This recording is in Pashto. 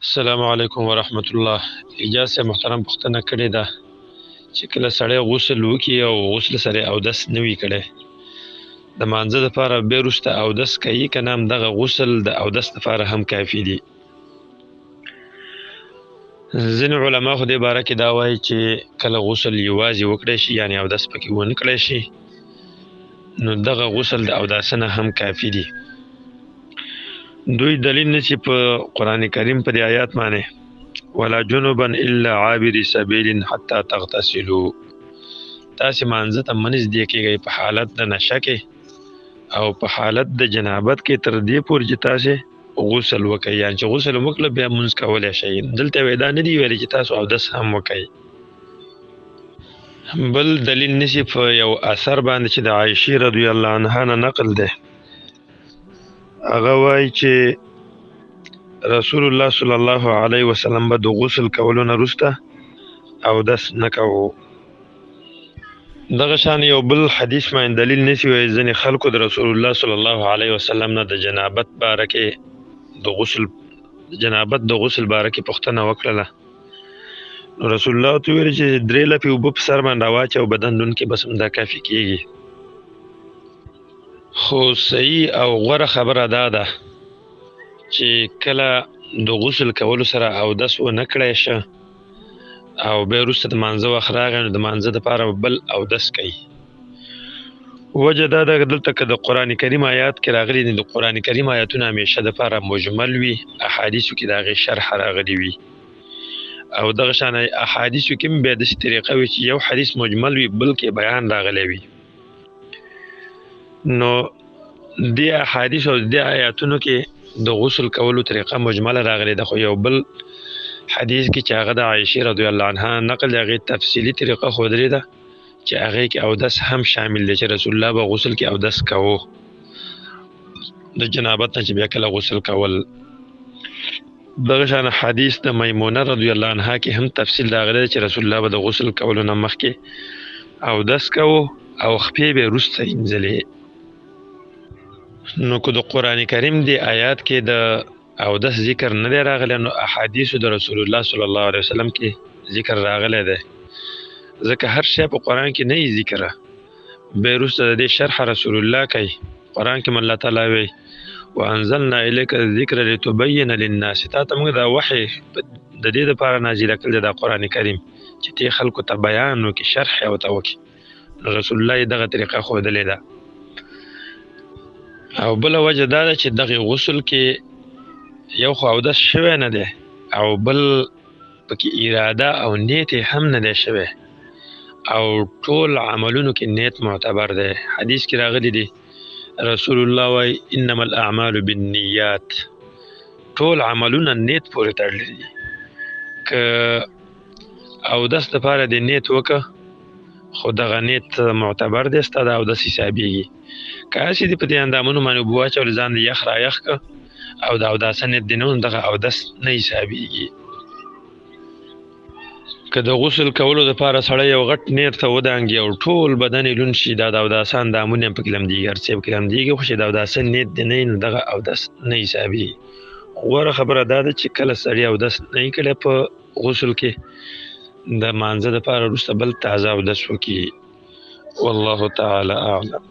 السلام علیکم ورحمت الله. اجازه محترم پوښتنه کړې ده چې کله سړی غسل وکړي او غسل سره اودس نه وي کړی، د مانځه دپاره بیا وروسته اودس کوي که نه همدغه غسل د اودس دپاره هم کافي دي؟ ځینې علما خو دې باره کې دا وایي چې کله غسل یوازې وکړی شي، یعنې اودس پکې ونه کړی شي، نو دغه غسل د اوداسه نه هم کافي دي. دوی دلیل نیسي په قرآن کریم په دې آیات باندې ولا جنبا الا عابر سبیل حتی تغتسلوا، تاسې مانځه ته مه نږدې کېږئ په حالت د نشه کې او په حالت د جنابت کې تر دې پورې چې تاسې غسل وکئ، یعنې چې غسل وکړه بیا مونځ کولی شئ. دلته یې دا نه دي ویلي چې تاسو اودس هم وکئ. بل دلیل نیسي په یو اثر باندې چې د عایشې رضی الله عنها نه نقل دی، هغه وایي چې رسول الله صلی الله علیه وسلم به د غسل کولو نه وروسته اودس نه کوو. دغه شان یو بل حدیث باندې دلیل نیسي، وایي ځینې خلکو د رسول الله صلی الله علیه وسلم نه د جنابت باره کې د غسل باره کې پوښتنه وکړله، نو رسول الله ورته وویل چې 3 لپې اوبه په سر باندې راواچوه او بدن دون کې بس همدا کافي کېږي. خو صحیح او غوره خبره دا ده چې کله د غسل کولو سره اودس ونه کړی شه او بیا وروسته د مانځه وخت راغی، نو د مانځه دپاره بل اودس کوي. وجه دا ده دلته که د قرآن کریم آیات کې راغلي دي، د قرآن کریم آیاتونه همیشه دپاره مجمل وي، احادیثو کې د هغې شرح راغلي وي، او دغه شان احادیثو کې هم بیا داسې طریقه وي چې یو حدیث مجمل وي بل کې بیان راغلی وي. نو دې احادیث او دې آیاتونو کې د غسل کولو طریقه مجمله راغلی ده، خو یو بل حدیث کې چې هغه د عایشې رضی الله عنها نقل دی، هغې تفصیلي طریقه ښودلې ده چې هغې کې اودس هم شامل دی، چې رسول الله به غسل کې اودس کوو د جنابت نه چې بیا کله غسل کول. دغه شان حدیث د میمونه رضی الله عنها کې هم تفصیل راغلی دی چې رسول الله به د غسل کولو نه مخکې اودس کوو او خپې به یې وروسته وینځلې. نو که د قرآن کریم دی آیات کې د اودس ذکر نه دی راغلی، نو احادیثو د رسول الله صلی الله علیه وسلم کې ذکر راغلی دی، ځکه هر شی په قرآن کې نه وي ذکره، بیا وروسته د دې شرح رسول الله کوي. قرآن کې الله تعالی وایي وانزلنا الیک الذکر لتبین للناس، تا ته موږ دا وحی د دې دپاره نازله کړی دی دا قرآن کریم چې ته خلکو ته بیان وکړي، شرح یې ورته وکړي. رسول الله یې دغه طریقه ښودلې ده. او بله وجه دا ده چې دغې غسل کې یو خو اودس شوی نه دی، او بل پکې اراده او نیت هم نه دی شوی، او ټول عملونو کې نیت معتبر دی. حدیث کې راغلی دی رسول الله وایي انما الاعمال بالنیات، ټول عملونه نیت پورې تړلي دي. که اودس دپاره د نیت وکړه خو دغه نیت معتبر دی، ستا د اودس حسابېږي. که هسې دې په دې اندامونو باندې اوبه واچولې ځان دې یخ را یخ کړه او د اوداسه نیت دې نه و، دغه اودس نه حسابېږي. که د غسل کولو دپاره سړی یو غټ نیت ته ودانګي او ټول بدن یې لوند شي، دا د اوداسه اندامونه هم پکې لمدېږي، هر څه یې پکې لمدېږي، خو چې د اوداسه نیت دې نه وي نو دغه اودس نه حسابېږي. غوره خبره دا ده چې کله سړی اودس نه وي کړی په غسل کې، د مانځه دپاره وروسته بل تازه اودس وکړي. والله تعالی اعلم.